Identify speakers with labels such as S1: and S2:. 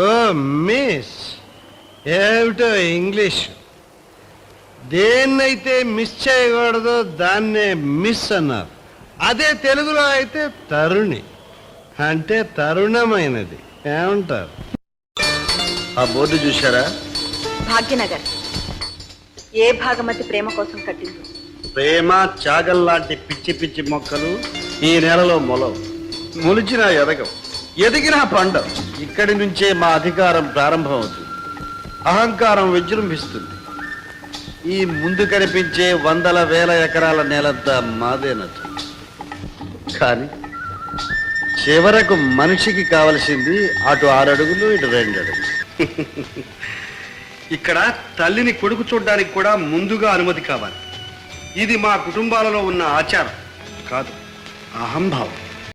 S1: ఓ miss, ఏమిటో English. దేన్నైతే miss చేయకూడదో దాన్నే మిస్ అన్నారు. అదే తెలుగులో అయితే తరుణి అంటే తరుణమైనది ఏమంటారు?
S2: ఆ బోర్డు చూశారా?
S3: భాగ్యనగర్ ఏ భాగమతి ప్రేమ కోసం కట్టింది.
S2: ప్రేమ త్యాగం లాంటి పిచ్చి పిచ్చి మొక్కలు ఈ నెలలో మొలిచినా ఎదగవు, ఎదిగినా పండవు. ఇక్కడి నుంచే మా అధికారం ప్రారంభమవుతుంది. అహంకారం విజృంభిస్తుంది. ఈ ముందు కనిపించే వందల వేల ఎకరాల నేలంతా మాదేనట. కానీ చివరకు మనిషికి కావలసింది అటు 6 అడుగులు, ఇటు 2 అడుగులు.
S4: ఇక్కడ తల్లిని కొడుకు చూడడానికి కూడా ముందుగా అనుమతి కావాలి. ఇది మా కుటుంబాలలో ఉన్న ఆచారం కాదు, అహంభావం.